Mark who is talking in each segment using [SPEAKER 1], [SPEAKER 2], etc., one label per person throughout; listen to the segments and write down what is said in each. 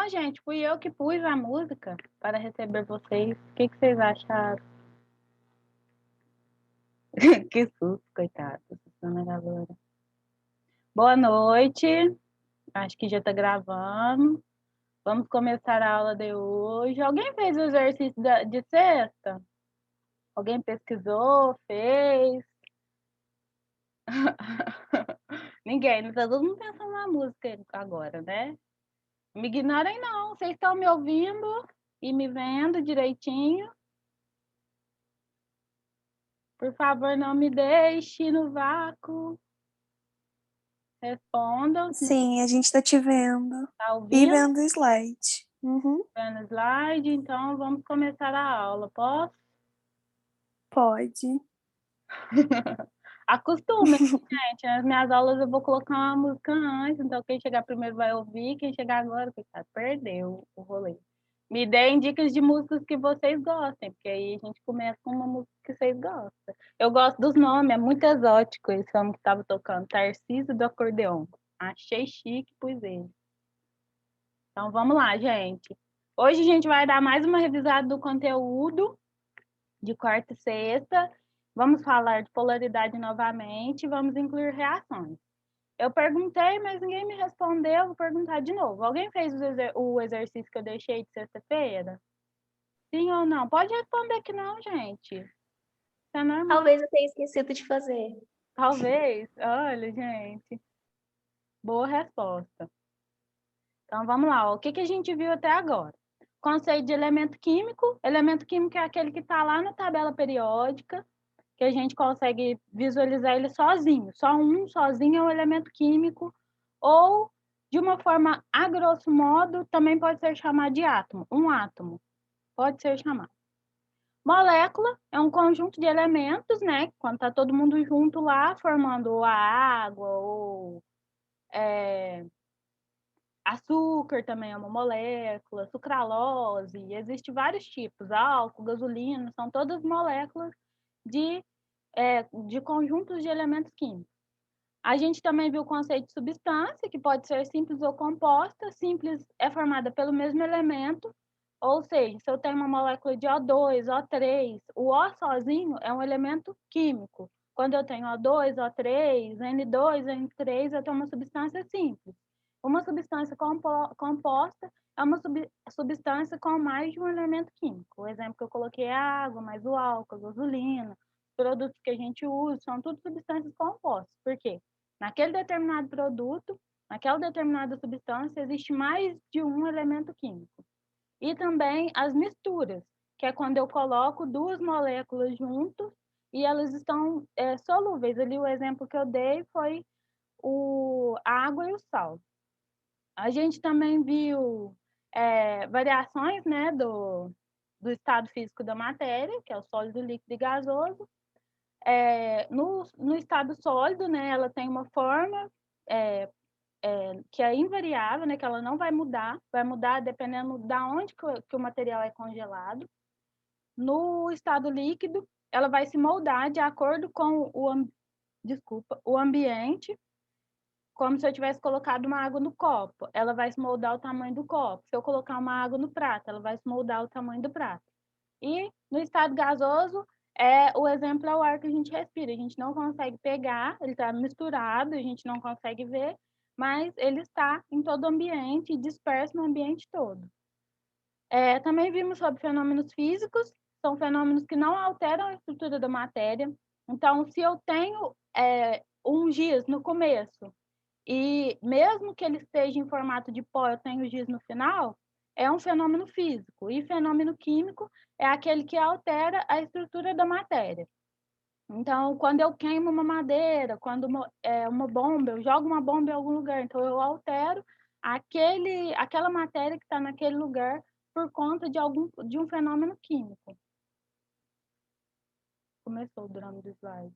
[SPEAKER 1] Não, gente, fui eu que pus a música para receber vocês. O que vocês acharam? Que susto, coitado. Assustando a galera. Boa noite. Acho que já está gravando. Vamos começar a aula de hoje. Alguém fez o exercício de sexta? Alguém pesquisou, fez? Ninguém, não tá todo mundo pensando na música agora, né? Me ignorem não, vocês estão me ouvindo e me vendo direitinho? Por favor, não me deixe no vácuo. Respondam se
[SPEAKER 2] Sim, a gente tá te vendo.
[SPEAKER 1] está
[SPEAKER 2] E
[SPEAKER 1] ouvindo,
[SPEAKER 2] vendo o slide. Uhum,
[SPEAKER 1] vendo o slide, então vamos começar a aula, posso?
[SPEAKER 2] pode.
[SPEAKER 1] Acostume, gente, nas minhas aulas eu vou colocar uma música antes, então quem chegar primeiro vai ouvir, quem chegar agora, coitado, perdeu o rolê. Me deem dicas de músicas que vocês gostem, porque aí a gente começa com uma música que vocês gostam. Eu gosto dos nomes, é muito exótico esse nome que estava tocando, Tarcísio do Acordeon. Achei chique, pus ele. Então vamos lá, gente. Hoje a gente vai dar mais uma revisada do conteúdo de quarta e sexta. Vamos falar de polaridade novamente, vamos incluir reações. Eu perguntei, mas ninguém me respondeu, vou perguntar de novo. Alguém fez o exercício que eu deixei de sexta-feira? Sim ou não? Pode responder que não, gente. Isso é normal.
[SPEAKER 3] Talvez eu tenha esquecido de fazer.
[SPEAKER 1] Talvez. Olha, gente. Boa resposta. Então vamos lá. O que a gente viu até agora? Conceito de elemento químico. Elemento químico é aquele que está lá na tabela periódica, que a gente consegue visualizar ele sozinho. Só um sozinho é um elemento químico, ou, de uma forma a grosso modo, também pode ser chamado de átomo. Um átomo pode ser chamado. Molécula é um conjunto de elementos, né? Quando está todo mundo junto lá, formando a água, ou açúcar também é uma molécula, sucralose, existem vários tipos, álcool, gasolina, são todas moléculas de conjuntos de elementos químicos. A gente também viu o conceito de substância, que pode ser simples ou composta. Simples é formada pelo mesmo elemento, ou seja, se eu tenho uma molécula de O2, O3, o O sozinho é um elemento químico. Quando eu tenho O2, O3, N2, N3, eu tenho uma substância simples. Uma substância composta é uma substância com mais de um elemento químico. O exemplo que eu coloquei é a água, mais o álcool, a gasolina, produtos que a gente usa, são tudo substâncias compostas. Por quê? Naquele determinado produto, naquela determinada substância, existe mais de um elemento químico. E também as misturas, que é quando eu coloco duas moléculas juntos e elas estão solúveis. Ali o exemplo que eu dei foi a água e o sal. A gente também viu variações, né, do estado físico da matéria, que é o sólido, líquido e gasoso. No estado sólido, né, ela tem uma forma que é invariável, né, que ela não vai mudar dependendo da onde que o material é congelado. No estado líquido, ela vai se moldar de acordo com o ambiente, como se eu tivesse colocado uma água no copo. Ela vai se moldar o tamanho do copo. Se eu colocar uma água no prato, ela vai se moldar o tamanho do prato. E no estado gasoso, o exemplo é o ar que a gente respira. A gente não consegue pegar, ele está misturado, a gente não consegue ver, mas ele está em todo o ambiente, disperso no ambiente todo. Também vimos sobre fenômenos físicos, são fenômenos que não alteram a estrutura da matéria. Então, se eu tenho um giz no começo, e mesmo que ele esteja em formato de pó, eu tenho giz no final, é um fenômeno físico. E fenômeno químico é aquele que altera a estrutura da matéria. Então, quando eu queimo uma madeira, quando uma bomba, eu jogo uma bomba em algum lugar, então eu altero aquela matéria que está naquele lugar por conta de um fenômeno químico. Começou o drama do slide.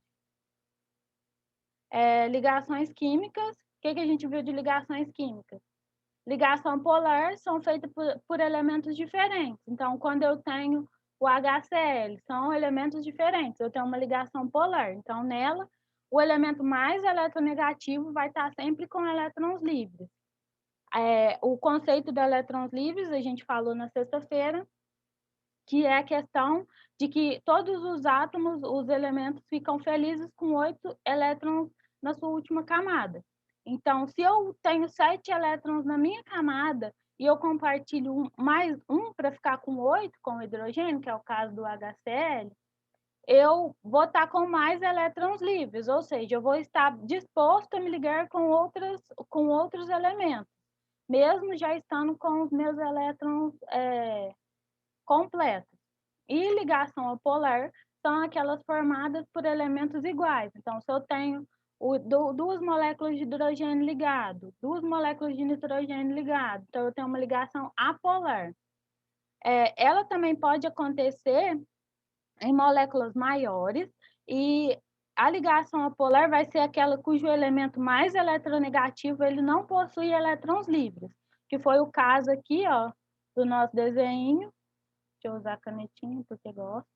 [SPEAKER 1] Ligações químicas. O que a gente viu de ligações químicas? Ligação polar são feitas por elementos diferentes. Então, quando eu tenho o HCl, são elementos diferentes. Eu tenho uma ligação polar. Então, nela, o elemento mais eletronegativo vai estar sempre com elétrons livres. O conceito de elétrons livres, a gente falou na sexta-feira, que é a questão de que todos os átomos, os elementos, ficam felizes com 8 elétrons na sua última camada. Então, se eu tenho 7 elétrons na minha camada e eu compartilho mais um para ficar com 8, com o hidrogênio, que é o caso do HCl, eu vou estar com mais elétrons livres, ou seja, eu vou estar disposto a me ligar com outros elementos, mesmo já estando com os meus elétrons completos. E ligação apolar são aquelas formadas por elementos iguais. Então, se eu tenho duas moléculas de hidrogênio ligado, duas moléculas de nitrogênio ligado, então eu tenho uma ligação apolar. Ela também pode acontecer em moléculas maiores, e a ligação apolar vai ser aquela cujo elemento mais eletronegativo ele não possui elétrons livres, que foi o caso aqui, ó, do nosso desenho. Deixa eu usar a canetinha, porque gosto.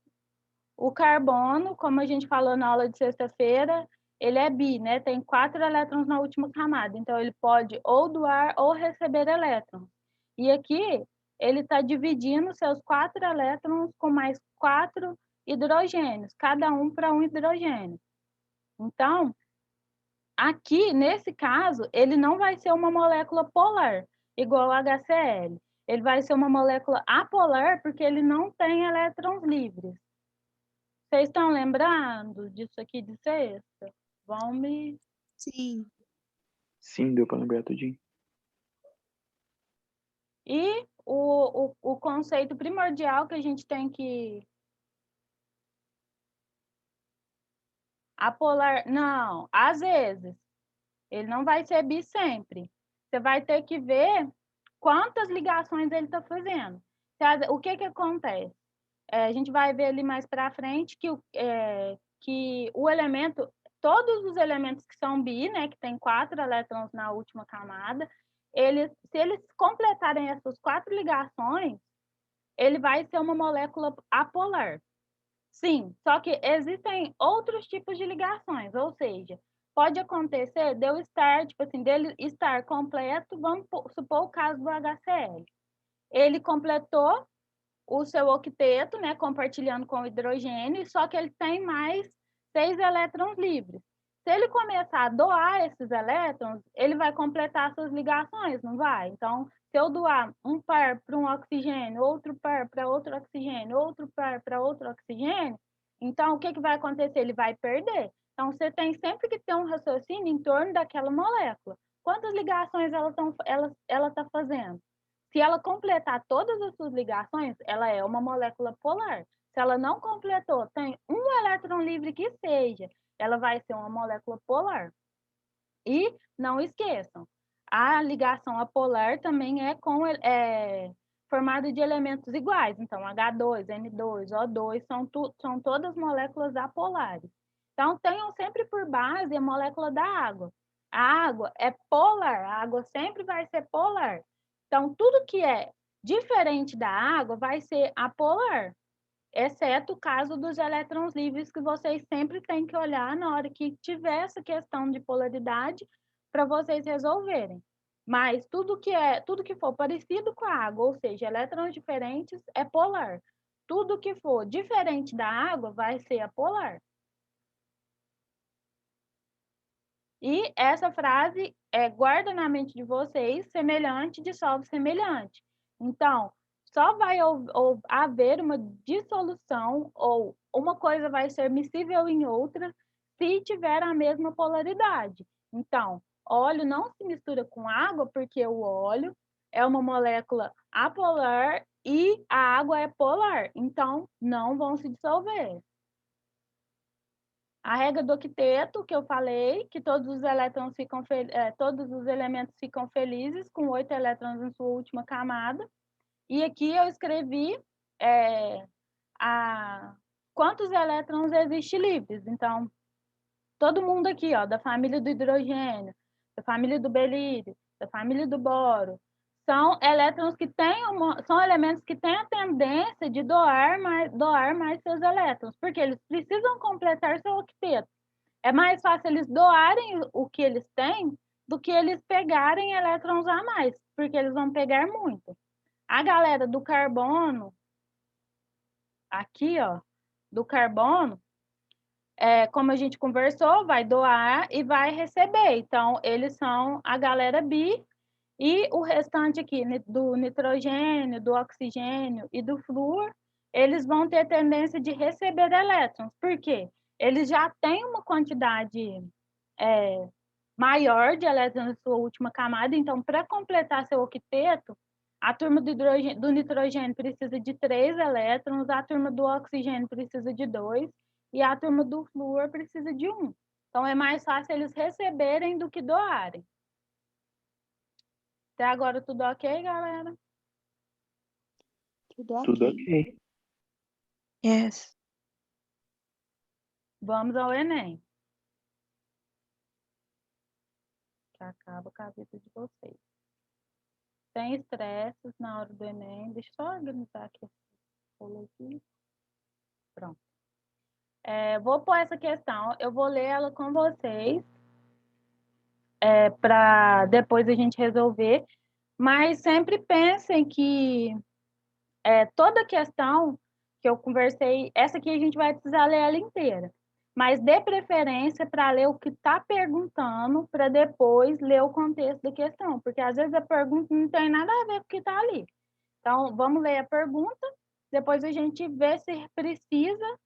[SPEAKER 1] O carbono, como a gente falou na aula de sexta-feira, ele é bi, né? Tem 4 elétrons na última camada, então ele pode ou doar ou receber elétrons. E aqui, ele está dividindo seus 4 elétrons com mais 4 hidrogênios, cada um para um hidrogênio. Então, aqui, nesse caso, ele não vai ser uma molécula polar, igual ao HCl. Ele vai ser uma molécula apolar, porque ele não tem elétrons livres. Vocês estão lembrando disso aqui de sexta? Vão me...
[SPEAKER 2] Sim.
[SPEAKER 4] Sim, deu para lembrar tudinho.
[SPEAKER 1] E o conceito primordial que a gente tem que... Apolar... Não, às vezes. Ele não vai ser bi sempre. Você vai ter que ver quantas ligações ele está fazendo. O que acontece? A gente vai ver ali mais para frente que o elemento, todos os elementos que são bi, né, que tem 4 elétrons na última camada, se eles completarem essas 4 ligações, ele vai ser uma molécula apolar. Sim, só que existem outros tipos de ligações, ou seja, pode acontecer de eu estar, tipo assim, dele estar completo, vamos supor o caso do HCl. Ele completou o seu octeto, né, compartilhando com o hidrogênio, só que ele tem mais 6 elétrons livres. Se ele começar a doar esses elétrons, ele vai completar suas ligações, não vai? Então, se eu doar um par para um oxigênio, outro par para outro oxigênio, outro par para outro oxigênio, então o que vai acontecer? Ele vai perder. Então, você tem sempre que ter um raciocínio em torno daquela molécula. Quantas ligações ela está fazendo? Se ela completar todas as suas ligações, ela é uma molécula polar. Se ela não completou, tem um elétron livre que seja, ela vai ser uma molécula polar. E não esqueçam, a ligação apolar também é formada de elementos iguais. Então, H2, N2, O2 são todas moléculas apolares. Então, tenham sempre por base a molécula da água. A água é polar, a água sempre vai ser polar. Então, tudo que é diferente da água vai ser apolar, exceto o caso dos elétrons livres, que vocês sempre têm que olhar na hora que tiver essa questão de polaridade para vocês resolverem. Mas tudo que for parecido com a água, ou seja, elétrons diferentes, é polar. Tudo que for diferente da água vai ser apolar. E essa frase guarda na mente de vocês, semelhante dissolve semelhante. Então, só vai haver uma dissolução ou uma coisa vai ser miscível em outra se tiver a mesma polaridade. Então, óleo não se mistura com água porque o óleo é uma molécula apolar e a água é polar. Então, não vão se dissolver. A regra do octeto, que eu falei, que todos os elementos ficam felizes com 8 elétrons em sua última camada. E aqui eu escrevi quantos elétrons existem livres. Então, todo mundo aqui, ó, da família do hidrogênio, da família do belírio, da família do boro, são elementos que têm a tendência de doar mais seus elétrons, porque eles precisam completar seu octeto. É mais fácil eles doarem o que eles têm do que eles pegarem elétrons a mais, porque eles vão pegar muito. A galera do carbono, aqui, ó, do carbono, como a gente conversou, vai doar e vai receber. Então, eles são a galera bi, e o restante aqui, do nitrogênio, do oxigênio e do flúor, eles vão ter tendência de receber elétrons. Por quê? Eles já têm uma quantidade maior de elétrons na sua última camada, então, para completar seu octeto, a turma do nitrogênio precisa de 3 elétrons, a turma do oxigênio precisa de 2, e a turma do flúor precisa de 1. Então, é mais fácil eles receberem do que doarem. Até agora tudo ok, galera?
[SPEAKER 4] Tudo ok.
[SPEAKER 2] Yes.
[SPEAKER 1] Vamos ao Enem. Que acaba com a vida de vocês. Sem estresses na hora do Enem. Deixa eu só organizar aqui. Pronto. Vou pôr essa questão. Eu vou ler ela com vocês. Para depois a gente resolver. Mas sempre pensem que toda questão que eu conversei, essa aqui a gente vai precisar ler ela inteira. Mas dê preferência para ler o que está perguntando, para depois ler o contexto da questão, porque às vezes a pergunta não tem nada a ver com o que está ali. Então, vamos ler a pergunta, depois a gente vê se precisa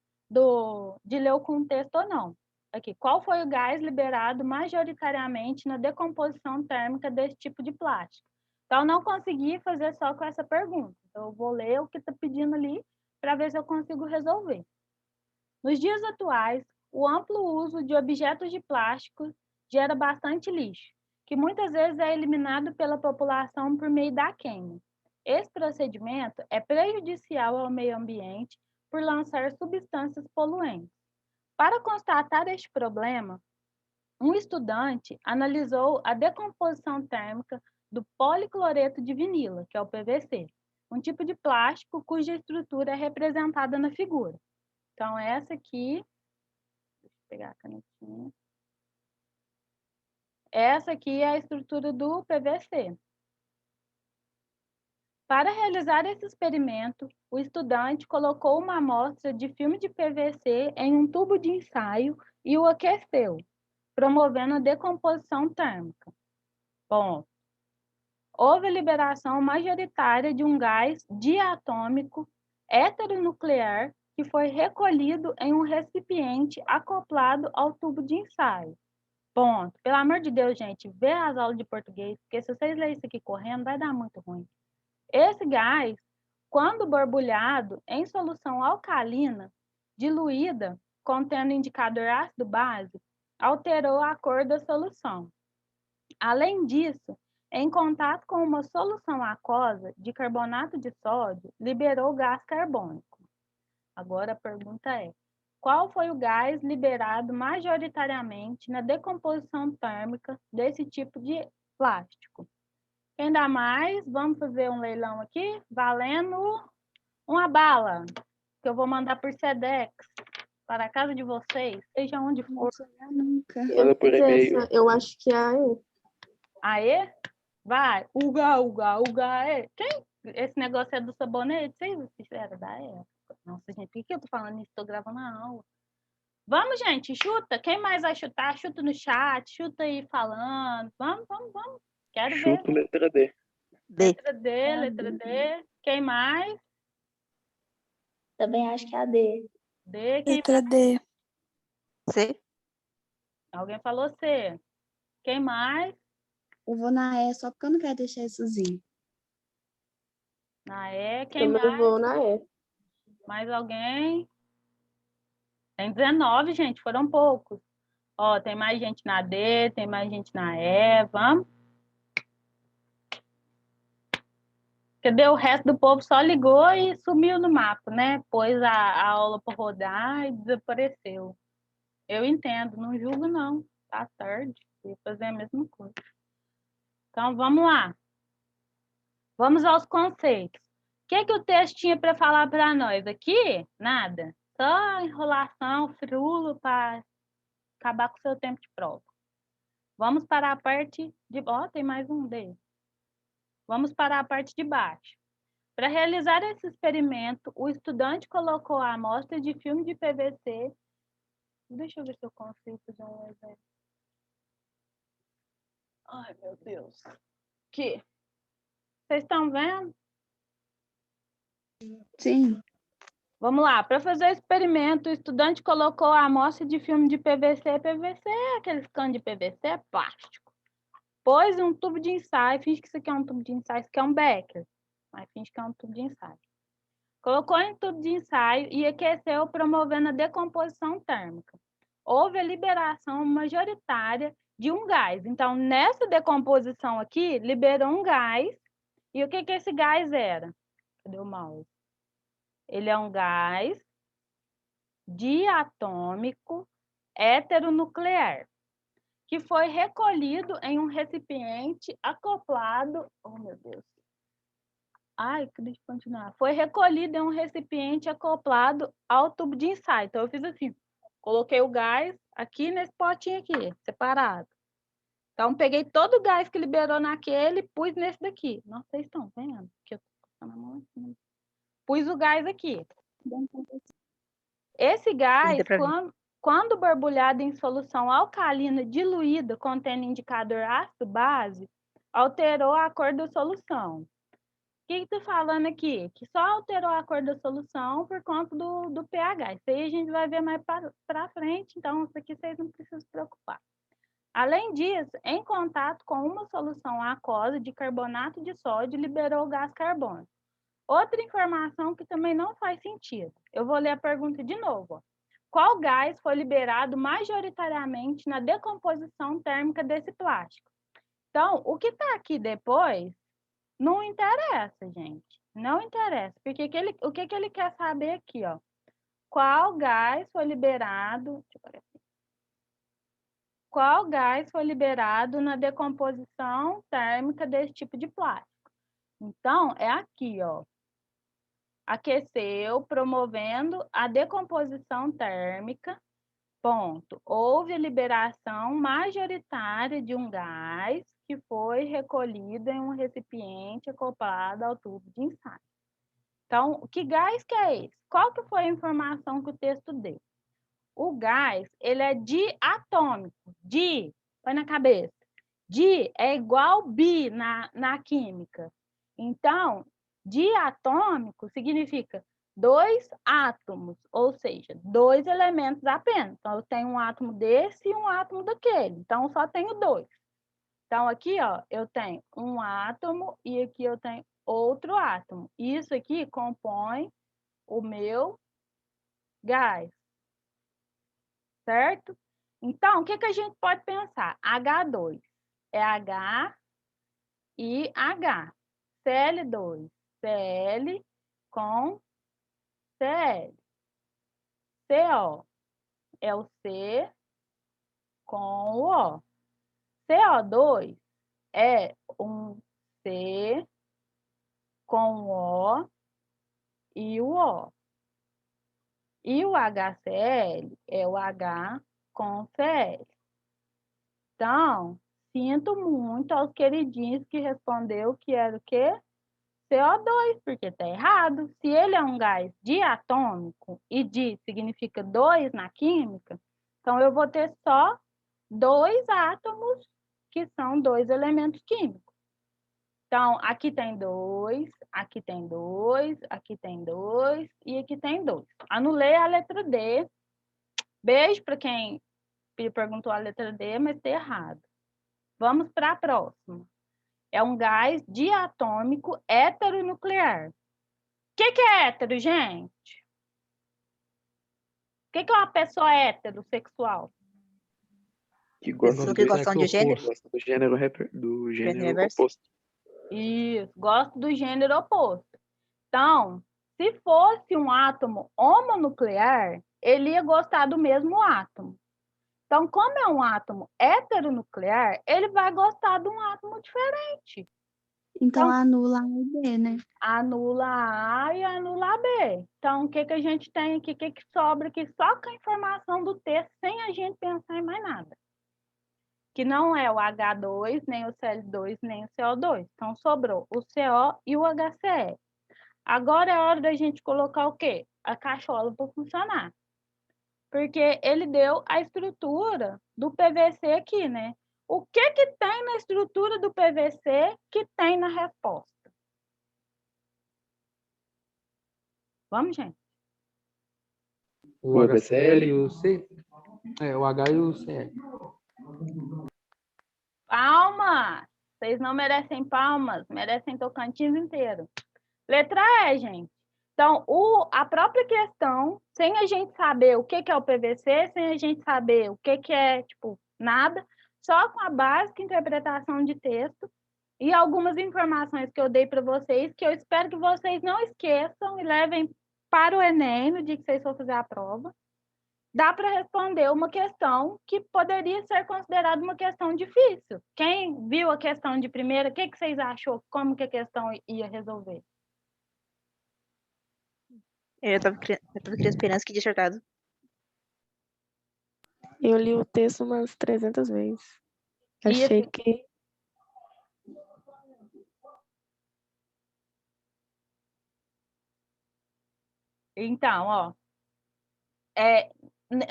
[SPEAKER 1] de ler o contexto ou não. Aqui, qual foi o gás liberado majoritariamente na decomposição térmica desse tipo de plástico? Então, não consegui fazer só com essa pergunta. Então, eu vou ler o que está pedindo ali para ver se eu consigo resolver. Nos dias atuais, o amplo uso de objetos de plástico gera bastante lixo, que muitas vezes é eliminado pela população por meio da queima. Esse procedimento é prejudicial ao meio ambiente por lançar substâncias poluentes. Para constatar este problema, um estudante analisou a decomposição térmica do policloreto de vinila, que é o PVC, um tipo de plástico cuja estrutura é representada na figura. Então, essa aqui, deixa eu pegar a canetinha. Essa aqui é a estrutura do PVC. Para realizar esse experimento, o estudante colocou uma amostra de filme de PVC em um tubo de ensaio e o aqueceu, promovendo a decomposição térmica. Bom, houve liberação majoritária de um gás diatômico heteronuclear que foi recolhido em um recipiente acoplado ao tubo de ensaio. Ponto. Pelo amor de Deus, gente, vê as aulas de português, porque se vocês lerem isso aqui correndo, vai dar muito ruim. Esse gás, quando borbulhado em solução alcalina, diluída, contendo indicador ácido base, alterou a cor da solução. Além disso, em contato com uma solução aquosa de carbonato de sódio, liberou gás carbônico. Agora a pergunta é: qual foi o gás liberado majoritariamente na decomposição térmica desse tipo de plástico? Quem dá mais? Vamos fazer um leilão aqui, valendo uma bala, que eu vou mandar por Sedex para a casa de vocês, seja onde for.
[SPEAKER 2] Não chegar nunca.
[SPEAKER 4] Manda por e-mail.
[SPEAKER 3] Eu acho que é a E.
[SPEAKER 1] Aê? Vai. Uga, uga, uga, aê. Quem? Esse negócio é do sabonete? Vocês fizeram da época? Nossa, gente, por que eu tô falando isso? Tô gravando a aula. Vamos, gente, chuta. Quem mais vai chutar? Chuta no chat, chuta aí falando. Vamos. Quero ver.
[SPEAKER 4] Chuto letra D.
[SPEAKER 1] Letra D, letra D. Quem mais?
[SPEAKER 3] Também acho que é a D.
[SPEAKER 1] D, quem
[SPEAKER 2] Letra D.
[SPEAKER 5] C?
[SPEAKER 1] Alguém falou C. Quem mais?
[SPEAKER 2] Eu vou na E só porque eu não quero deixar isso Z.
[SPEAKER 1] Na E, quem
[SPEAKER 3] Também
[SPEAKER 1] mais?
[SPEAKER 3] vou na E.
[SPEAKER 1] Mais alguém? Tem 19, gente, foram poucos. Ó, tem mais gente na D, tem mais gente na E, vamos? Cadê o resto do povo? Só ligou e sumiu no mapa, né? Pôs a aula para rodar e desapareceu. Eu entendo, não julgo não. Tá tarde, ia fazer a mesma coisa. Então, vamos lá. Vamos aos conceitos. O que o texto tinha para falar para nós aqui? Nada. Só enrolação, frulo para acabar com o seu tempo de prova. Vamos para a parte de... Ó, tem mais um dele. Vamos para a parte de baixo. Para realizar esse experimento, o estudante colocou a amostra de filme de PVC. Deixa eu ver se eu consigo fazer um exemplo. Ai, meu Deus. Aqui. Vocês estão vendo?
[SPEAKER 2] Sim.
[SPEAKER 1] Vamos lá. Para fazer o experimento, o estudante colocou a amostra de filme de PVC. PVC é aqueles canos de PVC, é plástico. Pôs um tubo de ensaio. Finge que isso aqui é um tubo de ensaio, isso aqui é um becker. Mas finge que é um tubo de ensaio. Colocou em tubo de ensaio e aqueceu, promovendo a decomposição térmica. Houve a liberação majoritária de um gás. Então, nessa decomposição aqui, liberou um gás. E o que esse gás era? Cadê o mouse? Ele é um gás diatômico heteronuclear, que foi recolhido em um recipiente acoplado... Oh, meu Deus. Ai, deixa eu continuar. Foi recolhido em um recipiente acoplado ao tubo de ensaio. Então, eu fiz assim. Coloquei o gás aqui nesse potinho aqui, separado. Então, peguei todo o gás que liberou naquele e pus nesse daqui. Não sei se estão vendo, porque eu tô passando a mão assim. Pus o gás aqui. Esse gás, quando borbulhado em solução alcalina diluída contendo indicador ácido-base, alterou a cor da solução. O que está falando aqui? Que só alterou a cor da solução por conta do pH. Isso aí a gente vai ver mais para frente, então isso aqui vocês não precisam se preocupar. Além disso, em contato com uma solução aquosa de carbonato de sódio, liberou o gás carbônico. Outra informação que também não faz sentido. Eu vou ler a pergunta de novo. Ó. Qual gás foi liberado majoritariamente na decomposição térmica desse plástico? Então, o que está aqui depois não interessa, gente. Não interessa. Porque o que ele quer saber aqui? Ó? Qual gás foi liberado... Deixa eu pegar aqui. Qual gás foi liberado na decomposição térmica desse tipo de plástico? Então, é aqui, ó. Aqueceu, promovendo a decomposição térmica, ponto. Houve a liberação majoritária de um gás que foi recolhido em um recipiente acoplado ao tubo de ensaio. Então, que gás que é esse? Qual que foi a informação que o texto deu? O gás, ele é diatômico. Di, põe na cabeça. Di é igual bi na química. Então, diatômico significa dois átomos, ou seja, dois elementos apenas. Então, eu tenho um átomo desse e um átomo daquele. Então, só tenho dois. Então, aqui, ó, eu tenho um átomo e aqui eu tenho outro átomo. Isso aqui compõe o meu gás. Certo? Então, o que a gente pode pensar? H2 é H e H. Cl2, Cl com Cl. CO é o C com o O. CO2 é um C com o O e o O. E o HCl é o H com Cl. Então, sinto muito aos queridinhos que respondeu que era o quê? CO2, porque está errado. Se ele é um gás diatômico e di significa dois na química, então eu vou ter só dois átomos que são dois elementos químicos. Então, aqui tem dois, aqui tem dois, aqui tem dois e aqui tem dois. Anulei a letra D. Beijo para quem perguntou a letra D, mas está errado. Vamos para a próxima. É um gás diatômico heteronuclear. O que é hétero, gente? O que é uma pessoa heterossexual?
[SPEAKER 4] Que gosta
[SPEAKER 5] que gostam de gênero?
[SPEAKER 4] Gosta do gênero oposto.
[SPEAKER 1] Isso, gosto do gênero oposto. Então, se fosse um átomo homonuclear, ele ia gostar do mesmo átomo. Então, como é um átomo heteronuclear, ele vai gostar de um átomo diferente.
[SPEAKER 2] Então, anula A e B, né?
[SPEAKER 1] Anula A e anula a B. Então, o que a gente tem aqui? O que sobra aqui? Só com a informação do texto, sem a gente pensar em mais nada. que não é o H2, nem o Cl2, nem o CO2. Então, sobrou o CO e o HCl. Agora é hora da gente colocar o quê? A cachola para funcionar. Porque ele deu a estrutura do PVC aqui, né? O que que tem na estrutura do PVC que tem na resposta? Vamos, gente?
[SPEAKER 5] O HCl e o C. O H e o Cl.
[SPEAKER 1] Palmas! Vocês não merecem palmas, merecem Tocantins inteiro. Letra E, gente. Então, a própria questão, sem a gente saber o que é o PVC, sem a gente saber o que é, tipo, nada, só com a básica interpretação de texto e algumas informações que eu dei para vocês, que eu espero que vocês não esqueçam e levem para o Enem no dia que vocês for fazer a prova, dá para responder uma questão que poderia ser considerada uma questão difícil. Quem viu a questão de primeira, o que vocês achou? Como que a questão ia resolver?
[SPEAKER 6] Eu tava criando esperança que tinha acertado.
[SPEAKER 3] Eu li o texto umas 300 vezes. Achei que...
[SPEAKER 1] Então, ó,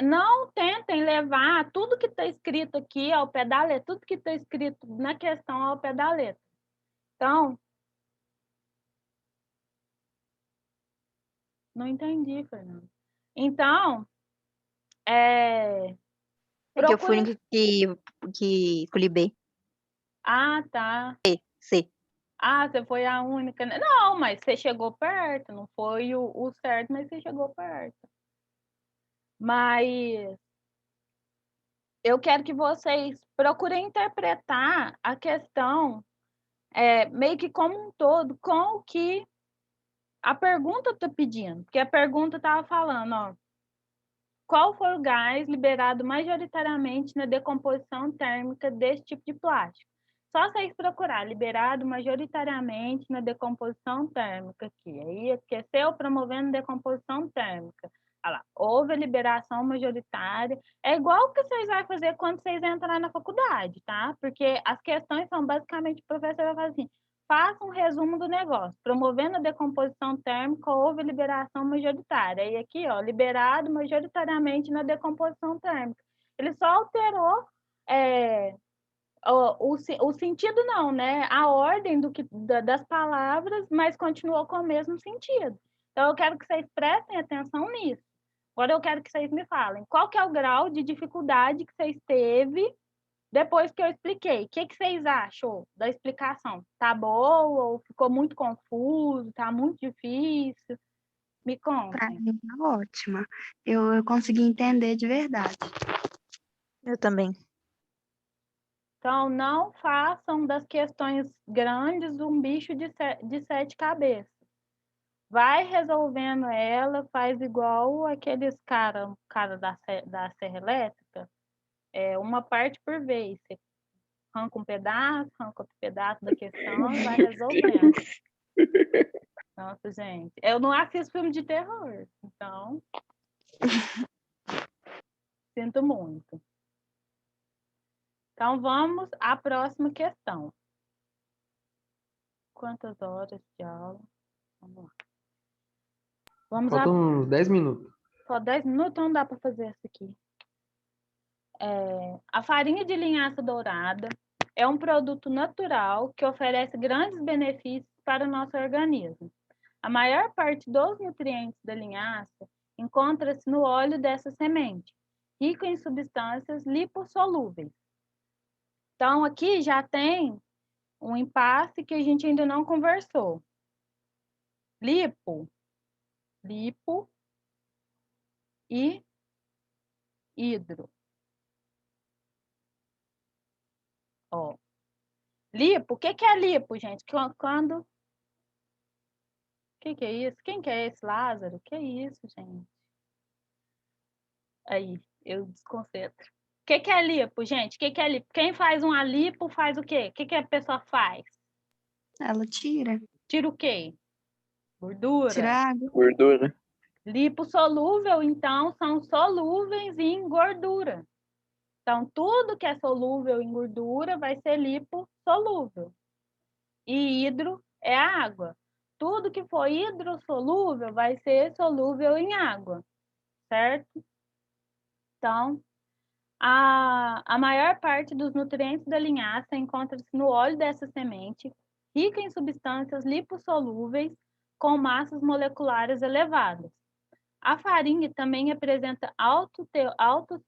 [SPEAKER 1] não tentem levar tudo que está escrito aqui ao pé da letra, tudo que está escrito na questão ao pé da letra. Então, não entendi, Fernando. Então,
[SPEAKER 6] que eu fui que escolhi B.
[SPEAKER 1] Ah, tá.
[SPEAKER 6] C.
[SPEAKER 1] Ah, você foi a única. Não, mas você chegou perto, não foi o certo, mas você chegou perto. Mas eu quero que vocês procurem interpretar a questão meio que como um todo, com o que a pergunta está pedindo. Porque a pergunta estava falando, ó, qual foi o gás liberado majoritariamente na decomposição térmica desse tipo de plástico? Só vocês procurar liberado majoritariamente na decomposição térmica aqui. Aí aqueceu promovendo decomposição térmica. Olha lá, houve a liberação majoritária. É igual o que vocês vão fazer quando vocês entrarem na faculdade, tá? Porque as questões são basicamente, o professor vai fazer assim, faça um resumo do negócio. Promovendo a decomposição térmica, houve liberação majoritária. E aqui, ó, liberado majoritariamente na decomposição térmica. Ele só alterou o sentido não, né? A ordem das palavras, mas continuou com o mesmo sentido. Então, eu quero que vocês prestem atenção nisso. Agora, eu quero que vocês me falem qual que é o grau de dificuldade que vocês teve depois que eu expliquei. O que vocês acham da explicação? Tá boa ou ficou muito confuso? Tá muito difícil? Me
[SPEAKER 2] Para
[SPEAKER 1] contem.
[SPEAKER 2] mim tá ótima. Eu consegui entender de verdade.
[SPEAKER 6] Eu também.
[SPEAKER 1] Então, não façam das questões grandes um bicho de 7 cabeças. Vai resolvendo ela, faz igual aqueles cara da serra elétrica, uma parte por vez. Você arranca um pedaço, arranca outro pedaço da questão e vai resolvendo. Nossa, gente. Eu não assisto filme de terror, então... Sinto muito. Então, vamos à próxima questão. Quantas horas de aula? Vamos lá.
[SPEAKER 5] Faltam uns 10 minutos.
[SPEAKER 1] Só 10 minutos? Então dá para fazer essa aqui. A farinha de linhaça dourada é um produto natural que oferece grandes benefícios para o nosso organismo. A maior parte dos nutrientes da linhaça encontra-se no óleo dessa semente, rico em substâncias lipossolúveis. Então, aqui já tem um impasse que a gente ainda não conversou. Lipo e hidro. Ó. Lipo, o que é lipo, gente? Quando... O que é isso? Quem que é esse Lázaro? O que é isso, gente? Aí, eu desconcentro. O que é lipo, gente? O que é lipo? Quem faz uma lipo faz o quê? O que a pessoa faz?
[SPEAKER 2] Ela tira.
[SPEAKER 1] Tira o quê? Gordura.
[SPEAKER 2] Tira água.
[SPEAKER 4] Gordura.
[SPEAKER 1] Lipossolúvel, então, são solúveis em gordura. Então, tudo que é solúvel em gordura vai ser lipossolúvel. E hidro é água. Tudo que for hidrossolúvel vai ser solúvel em água, certo? Então, a maior parte dos nutrientes da linhaça encontra-se no óleo dessa semente, rica em substâncias lipossolúveis com massas moleculares elevadas. A farinha também apresenta altos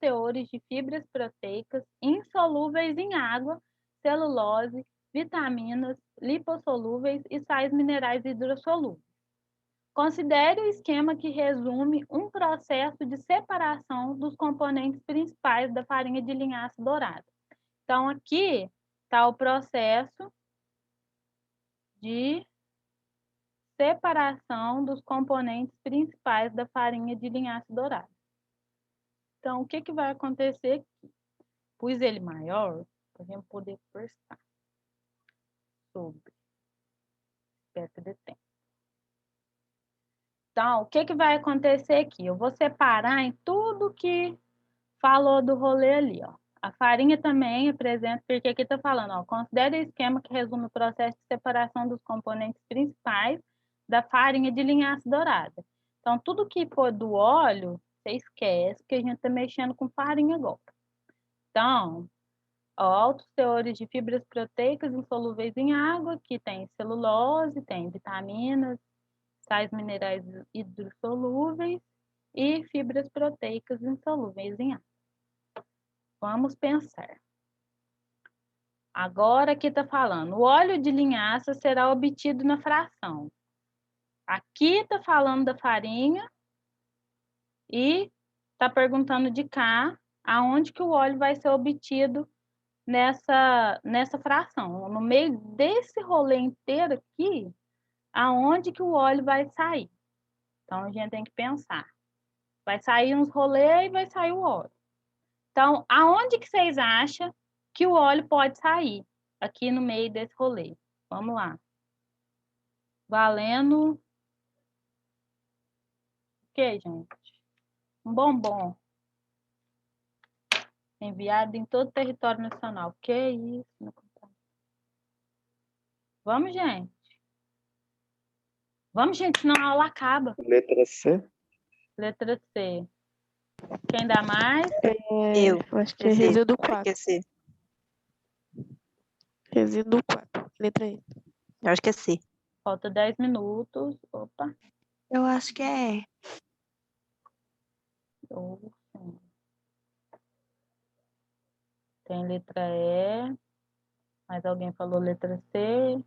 [SPEAKER 1] teores de fibras proteicas insolúveis em água, celulose, vitaminas, lipossolúveis e sais minerais hidrossolúveis. Considere o esquema que resume um processo de separação dos componentes principais da farinha de linhaça dourada. Então, aqui está o processo de separação dos componentes principais da farinha de linhaça dourada. Então, o que vai acontecer aqui? Pus ele maior para a gente poder conversar sobre. Espero que dê tempo. Então, o que vai acontecer aqui? Eu vou separar em tudo que falou do rolê ali, ó. A farinha também apresenta, porque aqui está falando, ó, considere o esquema que resume o processo de separação dos componentes principais da farinha de linhaça dourada. Então, tudo que for do óleo, você esquece que a gente está mexendo com farinha agora. Então, ó, altos teores de fibras proteicas insolúveis em água, que tem celulose, tem vitaminas, sais minerais hidrossolúveis e fibras proteicas insolúveis em água. Vamos pensar. Agora aqui está falando, o óleo de linhaça será obtido na fração. Aqui está falando da farinha e está perguntando de cá aonde que o óleo vai ser obtido nessa fração. No meio desse rolê inteiro aqui, aonde que o óleo vai sair. Então, a gente tem que pensar. Vai sair uns rolês e vai sair o óleo. Então, aonde que vocês acham que o óleo pode sair? Aqui no meio desse rolê. Vamos lá. Valendo... O que, gente? Um bombom. Enviado em todo o território nacional. Que isso? Vamos, gente. Vamos, gente, senão a aula acaba.
[SPEAKER 4] Letra C.
[SPEAKER 1] Letra C. Quem dá mais?
[SPEAKER 6] Eu.
[SPEAKER 3] Acho que é resíduo
[SPEAKER 6] Acho
[SPEAKER 3] 4.
[SPEAKER 6] que é C.
[SPEAKER 3] Resíduo 4. Letra E.
[SPEAKER 6] Eu acho que é C.
[SPEAKER 1] Falta 10 minutos. Opa.
[SPEAKER 2] Eu acho que é.
[SPEAKER 1] Tem letra E. Mais alguém falou letra C.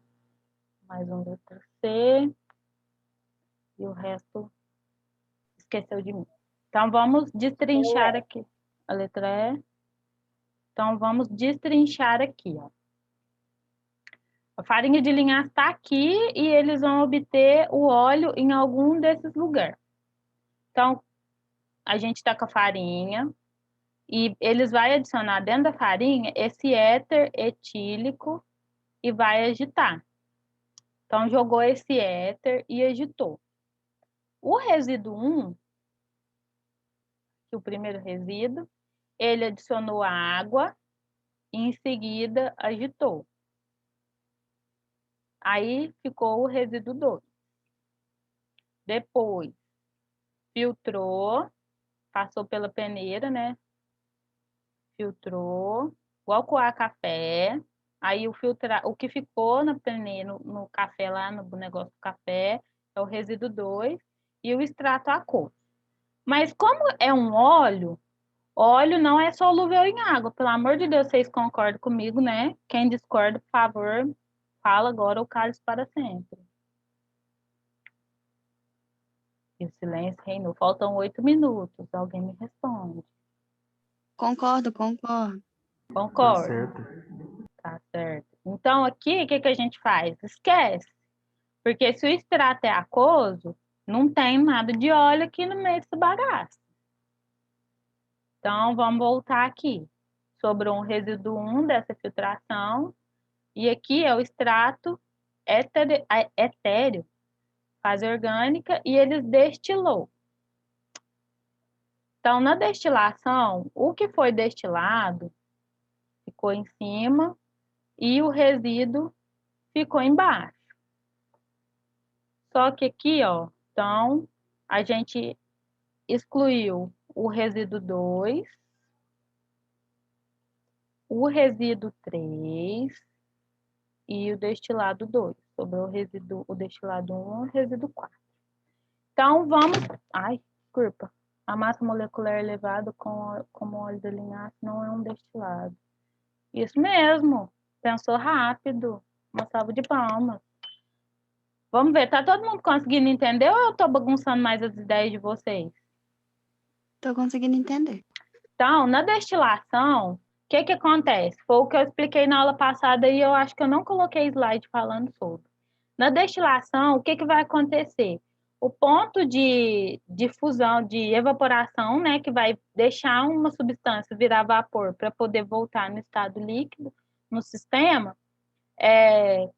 [SPEAKER 1] Mais um letra C. E o resto esqueceu de mim. Então, vamos destrinchar aqui. A letra E. Então, vamos destrinchar aqui, ó. A farinha de linhaça está aqui e eles vão obter o óleo em algum desses lugares. Então, a gente está com a farinha e eles vão adicionar dentro da farinha esse éter etílico e vai agitar. Então, jogou esse éter e agitou. O resíduo 1, que é o primeiro resíduo, ele adicionou a água e em seguida agitou. Aí ficou o resíduo 2. Depois, filtrou, passou pela peneira, né? Filtrou, igual coar café. Aí o que ficou na peneira, no café lá, no negócio do café, é o resíduo 2 e o extrato aquoso. Mas como é um óleo não é solúvel em água. Pelo amor de Deus, vocês concordam comigo, né? Quem discorda, por favor, fala agora ou cale para sempre. E o silêncio reinou. Faltam 8 minutos. Alguém me responde.
[SPEAKER 2] Concordo.
[SPEAKER 1] Concordo.
[SPEAKER 5] Tá certo.
[SPEAKER 1] Tá certo. Então, aqui, o que a gente faz? Esquece. Porque se o extrato é aquoso, não tem nada de óleo aqui no meio desse bagaço. Então, vamos voltar aqui. Sobrou um resíduo 1 dessa filtração. E aqui é o extrato etéreo, fase orgânica, e eles destilou. Então, na destilação, o que foi destilado ficou em cima e o resíduo ficou embaixo. Só que aqui, ó, então, a gente excluiu o resíduo 2, o resíduo 3 e o destilado 2. Sobrou o destilado 1 e o resíduo 4. Então, vamos... Ai, desculpa. A massa molecular elevada como óleo de linhaça não é um destilado. Isso mesmo. Pensou rápido. Uma salva de palmas. Vamos ver, tá todo mundo conseguindo entender ou eu tô bagunçando mais as ideias de vocês?
[SPEAKER 2] Tô conseguindo entender.
[SPEAKER 1] Então, na destilação, o que que acontece? Foi o que eu expliquei na aula passada e eu acho que eu não coloquei slide falando sobre. Na destilação, o que que vai acontecer? O ponto de fusão, de evaporação, né, que vai deixar uma substância virar vapor para poder voltar no estado líquido no sistema,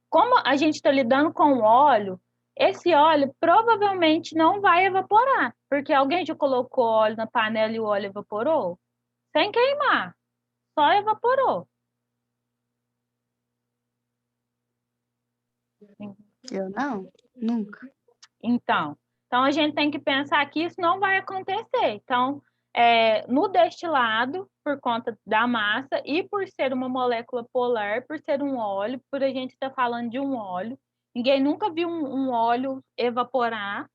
[SPEAKER 1] como a gente está lidando com óleo, esse óleo provavelmente não vai evaporar, porque alguém já colocou óleo na panela e o óleo evaporou? Sem queimar, só evaporou.
[SPEAKER 2] Eu não, nunca.
[SPEAKER 1] Então a gente tem que pensar que isso não vai acontecer. Então, no destilado, por conta da massa e por ser uma molécula polar, por ser um óleo, por a gente estar falando de um óleo, ninguém nunca viu um óleo evaporar,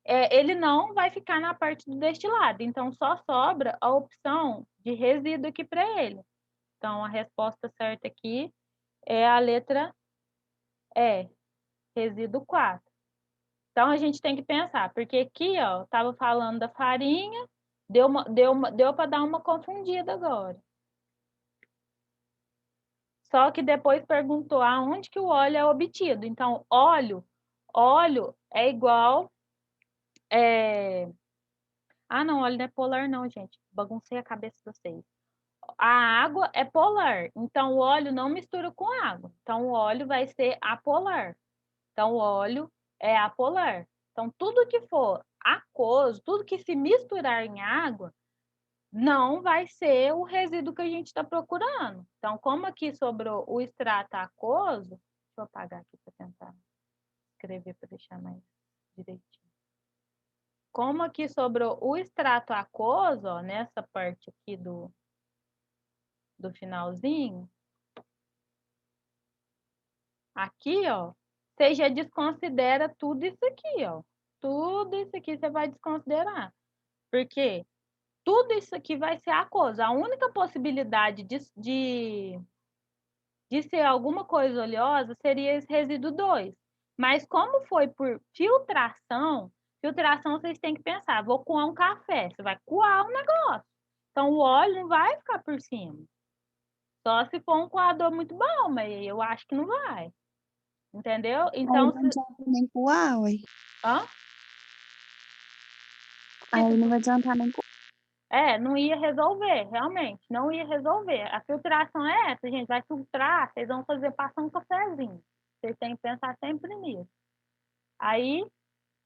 [SPEAKER 1] ele não vai ficar na parte do destilado. Então, só sobra a opção de resíduo aqui para ele. Então, a resposta certa aqui é a letra E, resíduo 4. Então, a gente tem que pensar, porque aqui, ó, estava falando da farinha, deu para dar uma confundida agora. Só que depois perguntou aonde que o óleo é obtido. Então, óleo é igual... Ah, não, óleo não é polar não, gente. Baguncei a cabeça de vocês. A água é polar, então o óleo não mistura com água. Então, o óleo vai ser apolar. Então, o óleo é apolar. Então, tudo que for aquoso, tudo que se misturar em água, não vai ser o resíduo que a gente está procurando. Então, como aqui sobrou o extrato aquoso, deixa eu apagar aqui para tentar escrever para deixar mais direitinho. Como aqui sobrou o extrato aquoso, ó, nessa parte aqui do finalzinho, aqui, ó, você já desconsidera tudo isso aqui, ó. Tudo isso aqui você vai desconsiderar. Porque tudo isso aqui vai ser aquoso. A única possibilidade de ser alguma coisa oleosa seria esse resíduo 2. Mas como foi por filtração vocês têm que pensar, vou coar um café, você vai coar um negócio. Então o óleo não vai ficar por cima. Só se for um coador muito bom, mas eu acho que não vai. Entendeu? Então,
[SPEAKER 2] Aí não adianta nem coar, ué.
[SPEAKER 1] hã?
[SPEAKER 2] Aí não vai adiantar nem coar.
[SPEAKER 1] Não ia resolver, realmente, não ia resolver. A filtração é essa, gente, vai filtrar, vocês vão fazer passar um cafezinho. Vocês têm que pensar sempre nisso. Aí,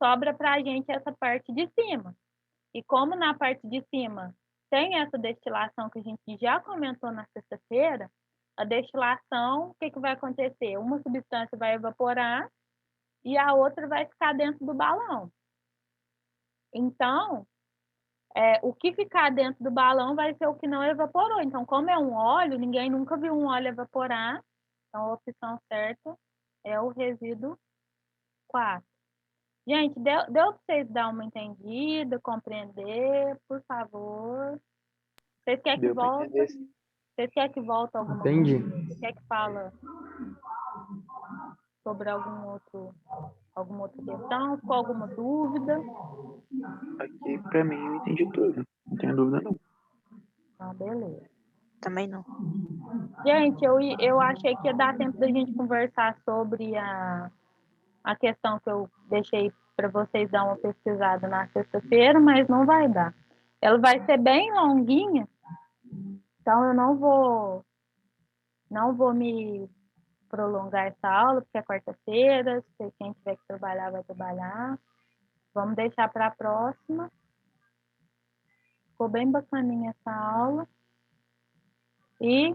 [SPEAKER 1] sobra pra gente essa parte de cima. E como na parte de cima tem essa destilação que a gente já comentou na sexta-feira, a destilação, o que vai acontecer? Uma substância vai evaporar e a outra vai ficar dentro do balão. Então, o que ficar dentro do balão vai ser o que não evaporou. Então, como é um óleo, ninguém nunca viu um óleo evaporar. Então, a opção certa é o resíduo 4. Gente, deu para vocês dar uma entendida, compreender, por favor? Vocês querem que
[SPEAKER 4] Deu pra
[SPEAKER 1] volte?
[SPEAKER 4] entender.
[SPEAKER 1] Vocês querem que volte alguma
[SPEAKER 5] Entendi.
[SPEAKER 1] coisa? Quer que fala sobre alguma outra questão? Ficou alguma dúvida?
[SPEAKER 4] Aqui, pra mim, eu entendi tudo. Não tenho dúvida, não.
[SPEAKER 1] Ah, beleza.
[SPEAKER 6] Também não.
[SPEAKER 1] Gente, eu achei que ia dar tempo da gente conversar sobre a questão que eu deixei para vocês dar uma pesquisada na sexta-feira, mas não vai dar. Ela vai ser bem longuinha, então eu não vou me prolongar essa aula, porque é quarta-feira, se quem tiver que trabalhar, vai trabalhar. Vamos deixar para a próxima. Ficou bem bacaninha essa aula. E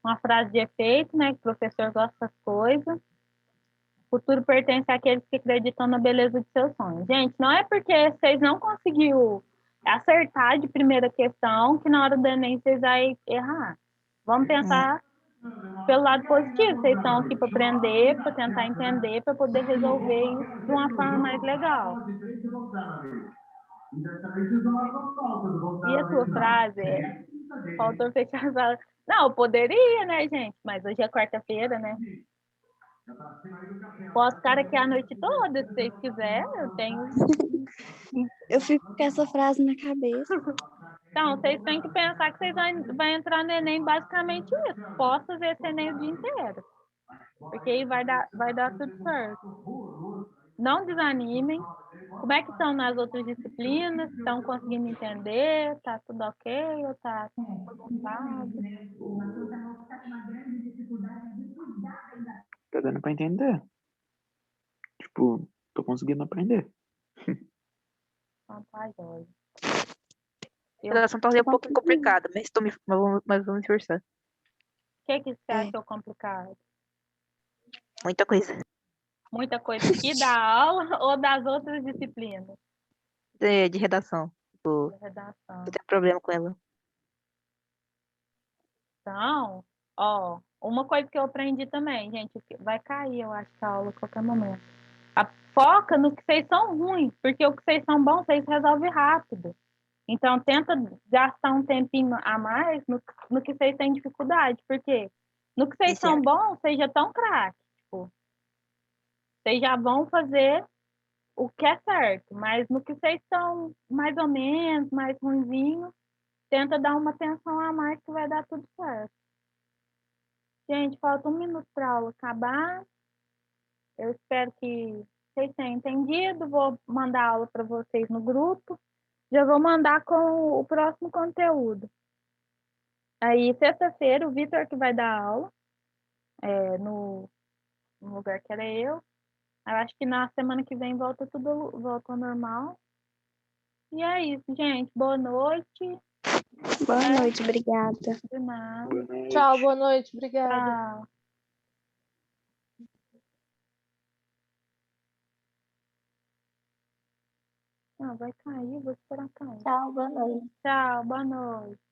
[SPEAKER 1] uma frase de efeito, né? Que o professor gosta das coisas. O futuro pertence àqueles que acreditam na beleza de seus sonhos. Gente, não é porque vocês não conseguiram acertar de primeira questão que na hora do Enem vocês vão errar. Vamos pensar pelo lado positivo. Vocês estão aqui para aprender, para tentar entender, para poder resolver isso de uma forma mais legal. E a sua frase é: o autor fechar a sala. Não, poderia, né, gente? Mas hoje é quarta-feira, né? Posso ficar aqui a noite toda, se vocês quiserem. Eu tenho.
[SPEAKER 2] Eu fico com essa frase na cabeça.
[SPEAKER 1] Então, vocês têm que pensar que vocês vão entrar no Enem basicamente isso. Posso fazer esse Enem o dia inteiro. Porque aí vai dar tudo certo. Não desanimem. Como é que estão nas outras disciplinas? Estão conseguindo entender? Tá tudo ok? Ou tá complicado?
[SPEAKER 4] Tá dando pra entender. Tipo, tô conseguindo aprender.
[SPEAKER 1] Então tá, jóia.
[SPEAKER 6] A redação tá um pouquinho complicada, mas vamos esforçar.
[SPEAKER 1] O que você achou complicado?
[SPEAKER 6] Muita coisa.
[SPEAKER 1] Muita coisa aqui da aula ou das outras disciplinas?
[SPEAKER 6] De redação. Tipo,
[SPEAKER 1] Da redação.
[SPEAKER 6] eu tenho problema com ela.
[SPEAKER 1] Então, ó, uma coisa que eu aprendi também, gente, vai cair, eu acho, que a aula a qualquer momento. Foca no que vocês são ruins, porque o que vocês são bons, vocês resolvem rápido. Então, tenta gastar um tempinho a mais no que vocês têm dificuldade, porque no que vocês são bons, vocês já estão craques. Tipo, vocês já vão fazer o que é certo, mas no que vocês estão mais ou menos, mais ruinzinho, tenta dar uma atenção a mais que vai dar tudo certo. Gente, falta 1 minuto para a aula acabar. Eu espero que vocês tenham entendido. Vou mandar a aula para vocês no grupo. Já vou mandar com o próximo conteúdo. Aí, sexta-feira, o Vitor que vai dar aula, no lugar que era eu. Eu acho que na semana que vem volta ao normal. E é isso, gente. Boa noite.
[SPEAKER 2] Boa noite, obrigada.
[SPEAKER 1] De nada.
[SPEAKER 4] Boa noite.
[SPEAKER 7] Tchau, boa noite, obrigada.
[SPEAKER 1] Tchau. Não, vai cair, vou esperar cair.
[SPEAKER 2] Tchau, boa noite.
[SPEAKER 1] Tchau, boa noite.